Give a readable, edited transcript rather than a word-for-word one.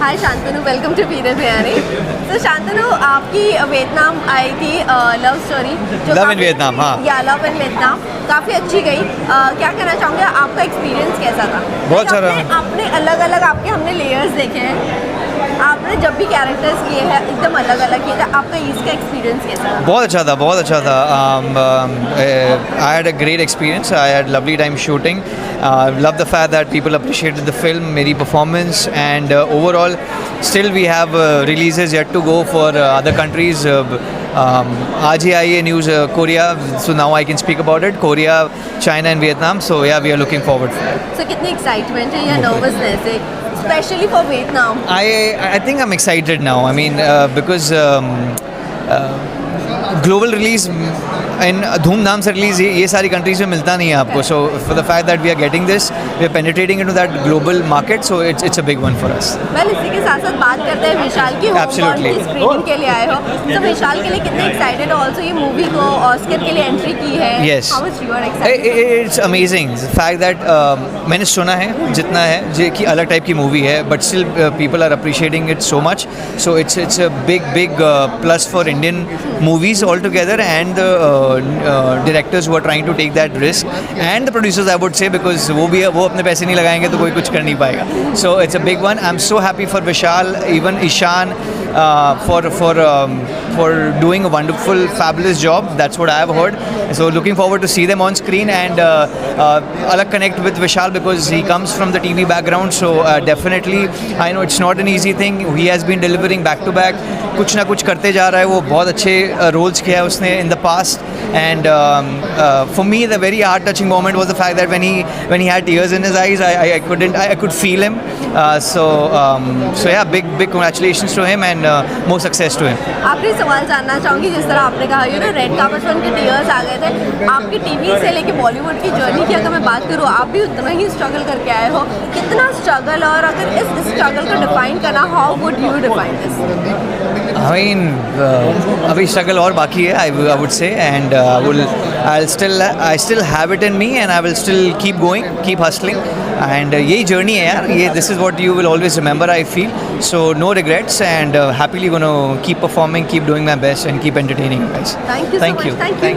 Hi Shantanu, welcome to peanut biryani. तो शांतनु, आपकी Vietnam आई थी love story, love in Vietnam, हाँ या लव इन वियतनाम, काफ़ी अच्छी गई। क्या कहना चाहूँगे, आपका एक्सपीरियंस कैसा था? बहुत अच्छा रहा। आपने अलग अलग आपके हमने लेयर्स देखे हैं, आपने जब भी कैरेक्टर्स किए हैं एकदम अलग अलग किए थे, आपका इसका एक्सपीरियंस कैसा था? बहुत अच्छा था, बहुत अच्छा था। I had a great experience, I had lovely time shooting, love the fact that people appreciated the film, मेरी performance and overall still we have releases yet to go for other countries. आज ही आई है news Korea, so now I can speak about it, Korea, China and Vietnam, so yeah we are looking forward. So कितनी excitement है या nervousness है, especially for Vietnam? I think I'm excited now. I mean, because global release इन धूमधाम से release ये सारी countries में मिलता नहीं है आपको. So for the fact that we are getting this, we are penetrating into that global market, so it's a big one for us. Well, इसी के साथ साथ बात करते हैं विशाल की. Absolutely. स्क्रीनिंग के लिए आए हो, तो विशाल के लिए कितने एक्साइटेड हो? ऑल्सो ये मूवी को ऑस्कर के लिए एंट्री की है. Yes. How much you are excited? It's amazing the fact that मैंने सुना है जितना है जो कि अलग टाइप की मूवी है, but still people are appreciating it so much. So it's a big plus for Indian movies altogether, and directors who are trying to take that risk, and the producers, I would say, because वो अपने पैसे नहीं लगाएंगे तो कोई कुछ कर नहीं पाएगा. So it's a big one. I'm so happy for Vishal, even Ishan, for doing a wonderful, fabulous job. That's what I have heard. So looking forward to see them on screen, and I'll connect with Vishal because he comes from the TV background. So definitely, I know it's not an easy thing. He has been delivering back to back. कुछ ना कुछ करते जा रहा है वो. बहुत अच्छे roles किया है उसने in the past. And for me, the very heart-touching moment was the fact that when he had tears in his eyes, I could feel him. So yeah, big congratulations to him, and more success to him. आखिरी सवाल जानना चाहूँगी, जिस तरह आपने कहा you know red carpet पर उनके टीयर्स आ गए थे, आपकी टीवी से लेके बॉलीवुड की जर्नी की अगर मैं बात करूँ, आप भी उतना ही स्ट्रगल करके आए हो. कितना स्ट्रगल, और अगर इस स्ट्रगल को डिफाइन करना, how would you define this? I mean, अभी स्ट्रगल और बाकी है, I would say, and I still have it in me, and I will still keep going, keep hustling, and यही जर्नी है यार. ये this is what you will always remember, I feel. So no regrets, and happily gonna keep performing, keep doing my best, and keep entertaining you guys. Thank you so much. Thank you.